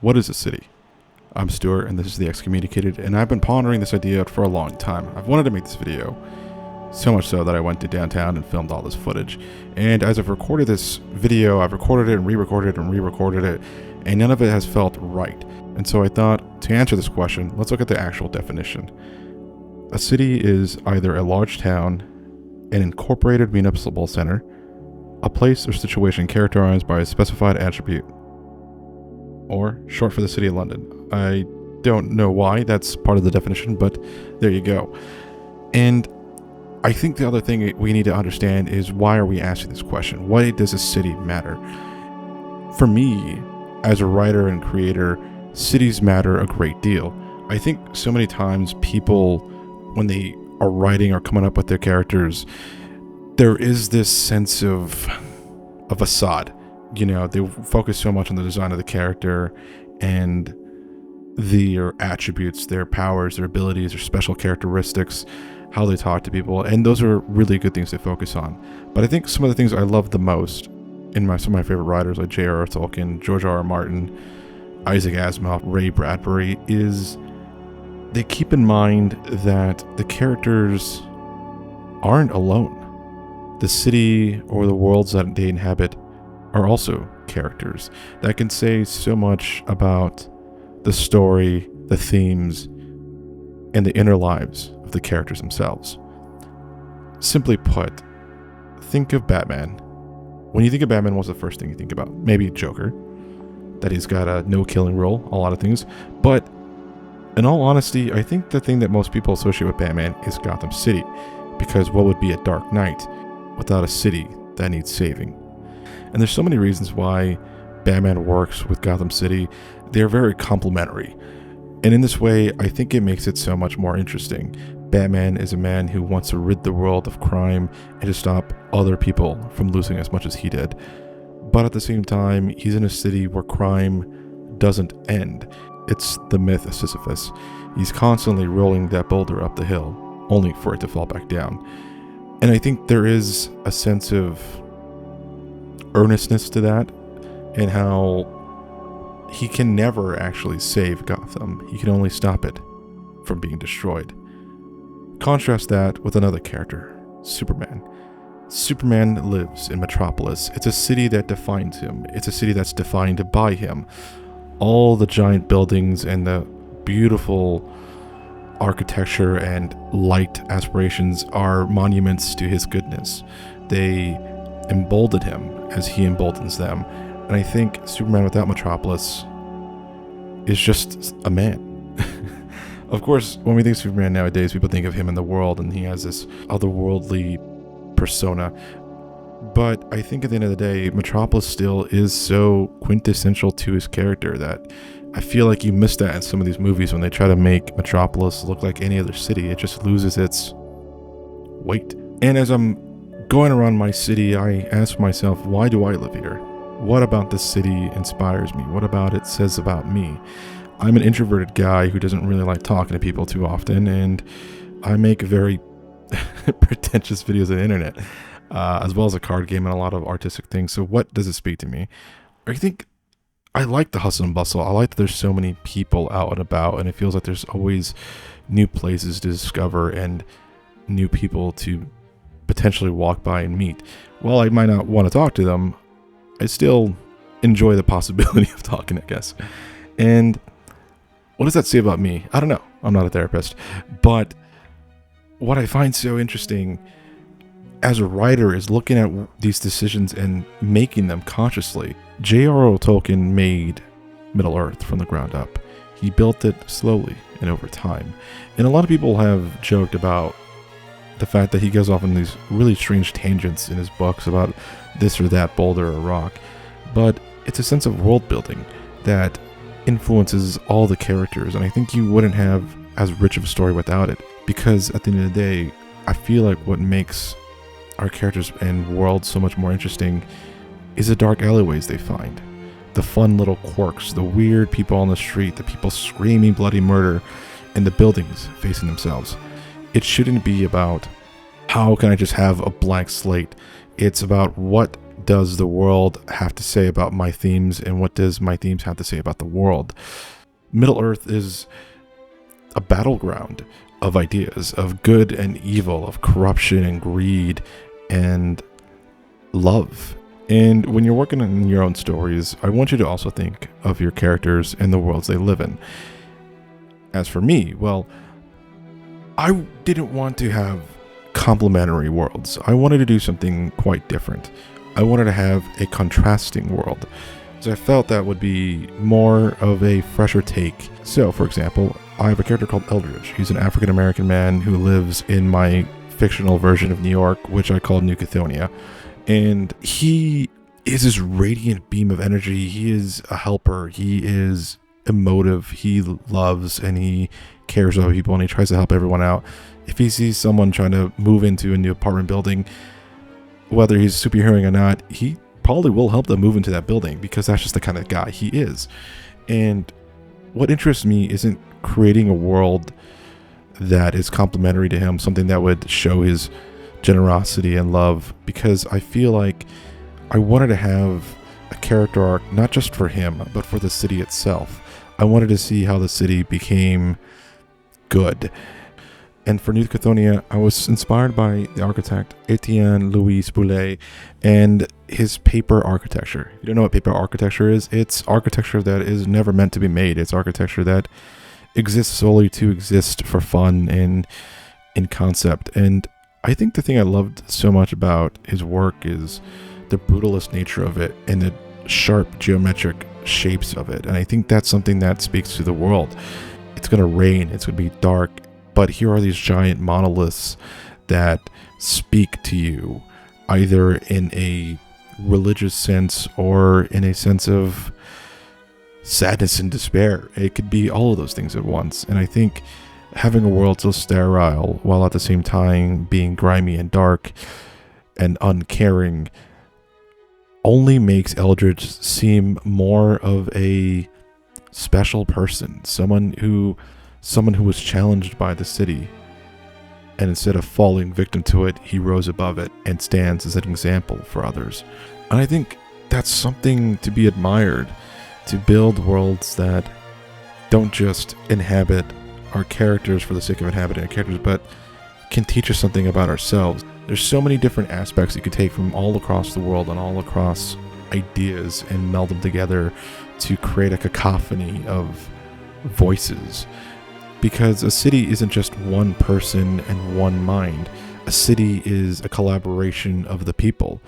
What is a city? I'm Stuart, and this is The Excommunicated, and I've been pondering this idea for a long time. I've wanted to make this video, so much so that I went to downtown and filmed all this footage. And as I've recorded this video, I've recorded it and re-recorded it and re-recorded it, and none of it has felt right. And so I thought, to answer this question, let's look at the actual definition. A city is either a large town, an incorporated municipal center, a place or situation characterized by a specified attribute, or short for the City of London. I don't know why that's part of the definition, but there you go. And I think the other thing we need to understand is, why are we asking this question? Why does a city matter? For me, as a writer and creator, cities matter a great deal. I think so many times people, when they are writing or coming up with their characters, there is this sense of a facade. You know, they focus so much on the design of the character and their attributes, their powers, their abilities, their special characteristics, how they talk to people, and those are really good things to focus on. But I think some of the things I love the most in some of my favorite writers like J.R.R. Tolkien, George R.R. Martin, Isaac Asimov, Ray Bradbury, is they keep in mind that the characters aren't alone. The city or the worlds that they inhabit are also characters that can say so much about the story, the themes, and the inner lives of the characters themselves. Simply put, think of Batman. When you think of Batman, what's the first thing you think about? Maybe Joker, that he's got a no-killing rule, a lot of things. But in all honesty, I think the thing that most people associate with Batman is Gotham City, because what would be a Dark Knight without a city that needs saving? And there's so many reasons why Batman works with Gotham City. They're very complementary. And in this way, I think it makes it so much more interesting. Batman is a man who wants to rid the world of crime and to stop other people from losing as much as he did. But at the same time, he's in a city where crime doesn't end. It's the myth of Sisyphus. He's constantly rolling that boulder up the hill, only for it to fall back down. And I think there is a sense of earnestness to that, and how he can never actually save Gotham. He can only stop it from being destroyed. Contrast that with another character, Superman. Superman lives in Metropolis. It's a city that defines him. It's a city that's defined by him. All the giant buildings and the beautiful architecture and light aspirations are monuments to his goodness. They embolden him as he emboldens them. And I think Superman without Metropolis is just a man. Of course, when we think of Superman nowadays, people think of him in the world, and he has this otherworldly persona. But I think at the end of the day, Metropolis still is so quintessential to his character that I feel like you miss that in some of these movies when they try to make Metropolis look like any other city. It just loses its weight. And as I'm going around my city, I ask myself, why do I live here? What about this city inspires me? What about it says about me? I'm an introverted guy who doesn't really like talking to people too often, and I make very pretentious videos on the internet, as well as a card game and a lot of artistic things. So what does it speak to me? I think I like the hustle and bustle. I like that there's so many people out and about, and it feels like there's always new places to discover and new people to potentially walk by and meet. While I might not want to talk to them, I still enjoy the possibility of talking, I guess. And what does that say about me? I don't know. I'm not a therapist. But what I find so interesting as a writer is looking at these decisions and making them consciously. J.R.R. Tolkien made Middle-earth from the ground up. He built it slowly and over time. And a lot of people have joked about the fact that he goes off on these really strange tangents in his books about this or that boulder or rock. But it's a sense of world building that influences all the characters, and I think you wouldn't have as rich of a story without it, because at the end of the day, I feel like what makes our characters and world so much more interesting is the dark alleyways they find, the fun little quirks, the weird people on the street, the people screaming bloody murder, and the buildings facing themselves. It shouldn't be about how can I just have a blank slate. It's about what does the world have to say about my themes, and what does my themes have to say about the world? Middle Earth is a battleground of ideas, of good and evil, of corruption and greed and love. And when you're working on your own stories, I want you to also think of your characters and the worlds they live in. As for me, well, I didn't want to have complementary worlds. I wanted to do something quite different. I wanted to have a contrasting world, because I felt that would be more of a fresher take. So, for example, I have a character called Eldridge. He's an African American man who lives in my fictional version of New York, which I call New Cthonia. And he is this radiant beam of energy. He is a helper. He is emotive. He loves and he cares about people, and he tries to help everyone out. If he sees someone trying to move into a new apartment building, whether he's superheroing or not, he probably will help them move into that building, because that's just the kind of guy he is. And what interests me isn't creating a world that is complementary to him, something that would show his generosity and love, because I feel like I wanted to have a character arc not just for him, but for the city itself. I wanted to see how the city became good. And for New Cthonia, I was inspired by the architect Etienne Louis Boulay and his paper architecture. You don't know what paper architecture is? It's architecture that is never meant to be made. It's architecture that exists solely to exist for fun and in concept. And I think the thing I loved so much about his work is the brutalist nature of it and the sharp geometric shapes of it. And I think that's something that speaks to the world. It's going to rain, it's going to be dark, but here are these giant monoliths that speak to you, either in a religious sense or in a sense of sadness and despair. It could be all of those things at once. And I think having a world so sterile while at the same time being grimy and dark and uncaring only makes Eldridge seem more of a special person, someone who was challenged by the city, and instead of falling victim to it, he rose above it and stands as an example for others. And I think that's something to be admired, to build worlds that don't just inhabit our characters for the sake of inhabiting our characters, but can teach us something about ourselves. There's so many different aspects you could take from all across the world and all across ideas and meld them together to create a cacophony of voices. Because a city isn't just one person and one mind. A city is a collaboration of the people.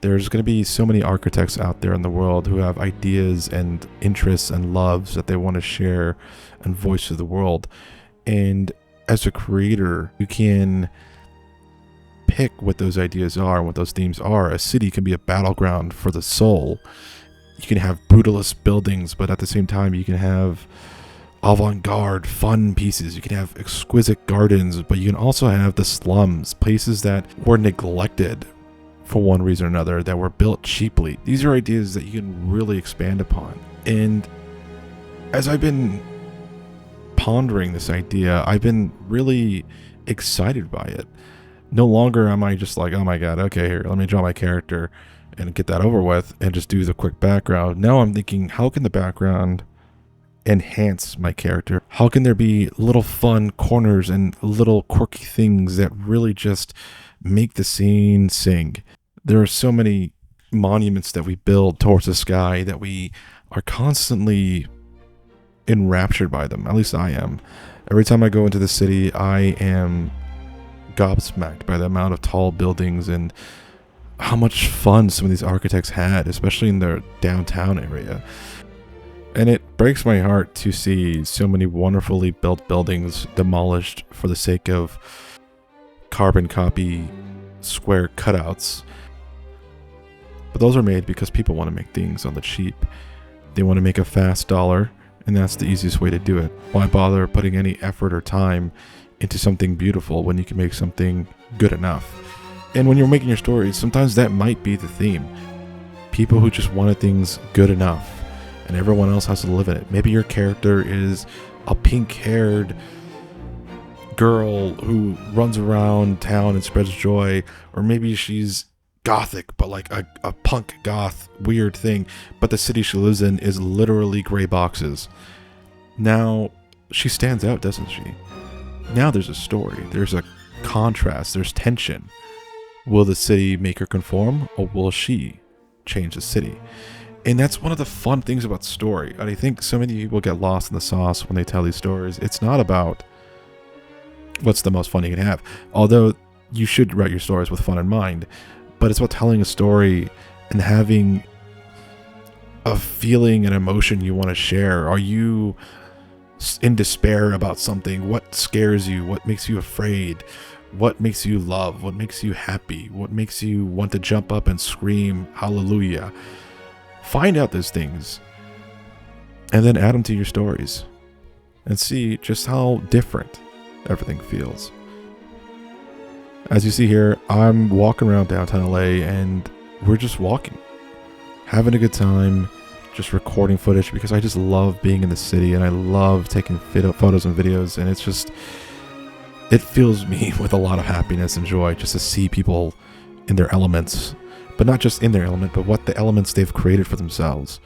There's going to be so many architects out there in the world who have ideas and interests and loves that they want to share and voice to the world. And as a creator, you can pick what those ideas are and what those themes are. A city can be a battleground for the soul. You can have brutalist buildings, but at the same time, you can have avant-garde fun pieces. You can have exquisite gardens, but you can also have the slums, places that were neglected for one reason or another, that were built cheaply. These are ideas that you can really expand upon. And as I've been pondering this idea, I've been really excited by it. No longer am I just like, oh my god, okay, here, let me draw my character and get that over with and just do the quick background. Now I'm thinking, how can the background enhance my character? How can there be little fun corners and little quirky things that really just make the scene sing? There are so many monuments that we build towards the sky that we are constantly enraptured by them. At least I am. Every time I go into the city, I am gobsmacked by the amount of tall buildings and how much fun some of these architects had, especially in their downtown area. And it breaks my heart to see so many wonderfully built buildings demolished for the sake of carbon copy square cutouts. But those are made because people want to make things on the cheap. They want to make a fast dollar, and that's the easiest way to do it. Why bother putting any effort or time into something beautiful when you can make something good enough? And when you're making your stories, sometimes that might be the theme. People who just wanted things good enough, and everyone else has to live in it. Maybe your character is a pink-haired girl who runs around town and spreads joy, or maybe she's gothic, but like a punk goth weird thing. But the city she lives in is literally gray boxes. Now, she stands out, doesn't she? Now there's a story. There's a contrast. There's tension. Will the city make her conform, or will she change the city? And that's one of the fun things about story. And I think so many people get lost in the sauce when they tell these stories. It's not about what's the most fun you can have. Although you should write your stories with fun in mind. But it's about telling a story and having a feeling and emotion you want to share. Are you in despair about something? What scares you? What makes you afraid? What makes you love? What makes you happy? What makes you want to jump up and scream hallelujah? Find out those things and then add them to your stories and see just how different everything feels. As you see here, I'm walking around downtown LA and we're just walking, having a good time, just recording footage because I just love being in the city and I love taking photos and videos, and it's just, it fills me with a lot of happiness and joy just to see people in their elements, but not just in their element, but what the elements they've created for themselves.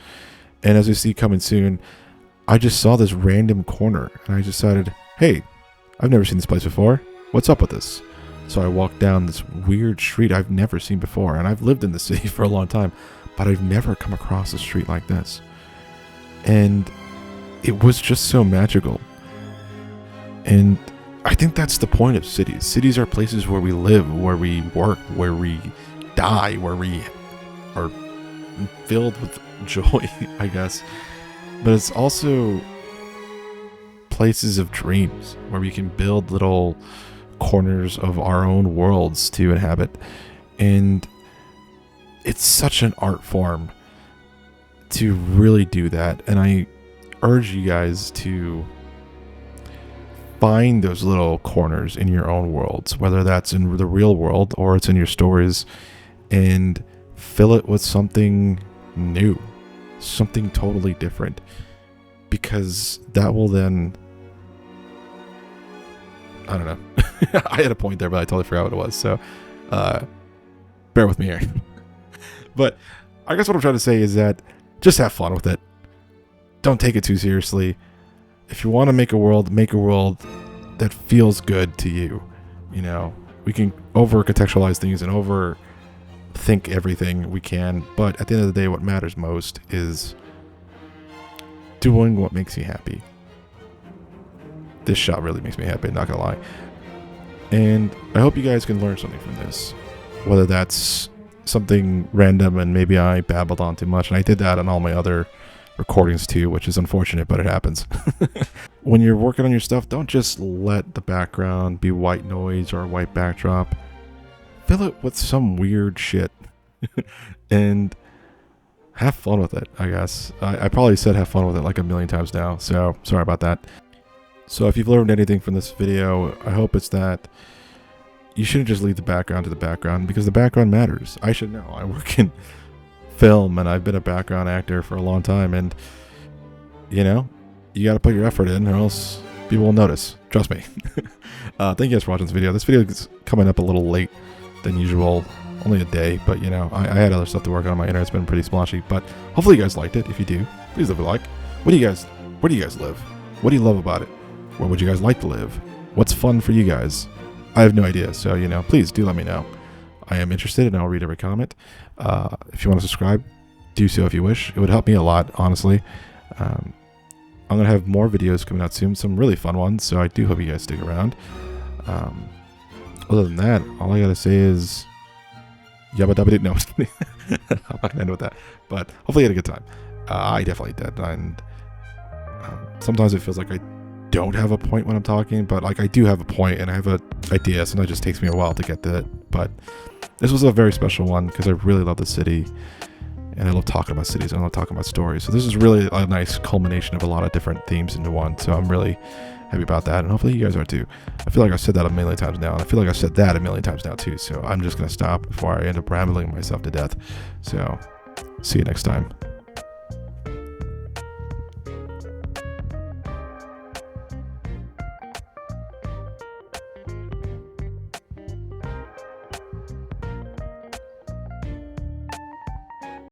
And as you see coming soon, I just saw this random corner and I decided, hey, I've never seen this place before. What's up with this? So I walked down this weird street I've never seen before, and I've lived in the city for a long time, but I've never come across a street like this. And it was just so magical. And I think that's the point of cities. Cities are places where we live, where we work, where we die, where we are filled with joy, I guess. But it's also places of dreams where we can build little corners of our own worlds to inhabit. And it's such an art form to really do that. And I urge you guys to find those little corners in your own worlds, whether that's in the real world or it's in your stories, and fill it with something new, something totally different, because that will then, I don't know. I had a point there, but I totally forgot what it was. So bear with me here. But I guess what I'm trying to say is that just have fun with it. Don't take it too seriously. If you want to make a world that feels good to you. You know, we can over contextualize things and overthink everything we can, but at the end of the day, what matters most is doing what makes you happy. This shot really makes me happy, not gonna lie. And I hope you guys can learn something from this, whether that's something random and maybe I babbled on too much, and I did that on all my other recordings too, which is unfortunate, but it happens. When you're working on your stuff, don't just let the background be white noise or a white backdrop. Fill it with some weird shit and have fun with it, I guess. I probably said have fun with it like a million times now, so sorry about that. So if you've learned anything from this video, I hope it's that you shouldn't just leave the background to the background, because the background matters. I should know. I work in film and I've been a background actor for a long time, and you know, you got to put your effort in or else people will notice. Trust me. Thank you guys for watching this video. This video is coming up a little late than usual, only a day, but you know, I had other stuff to work on my internet's been pretty splotchy, but hopefully you guys liked it. If you do, please leave a like. Where do you guys live? What do you love about it? Where would you guys like to live? What's fun for you guys? I have no idea, so you know, please do let me know. I am interested and I'll read every comment. If you want to subscribe, do so if you wish. It would help me a lot, honestly. I'm going to have more videos coming out soon, some really fun ones, so I do hope you guys stick around. Other than that, all I got to say is yabba dabba doo. No, I'm not going to end with that. But hopefully you had a good time. I definitely did. And sometimes it feels like I don't have a point when I'm talking, but like I do have a point and I have an idea. Sometimes it just takes me a while to get to it. But this was a very special one because I really love the city and I love talking about cities and I love talking about stories. So this is really a nice culmination of a lot of different themes into one. So I'm really happy about that, and hopefully you guys are too. I feel like I've said that a million times now, and I feel like I've said that a million times now too. So I'm just going to stop before I end up rambling myself to death. So see you next time.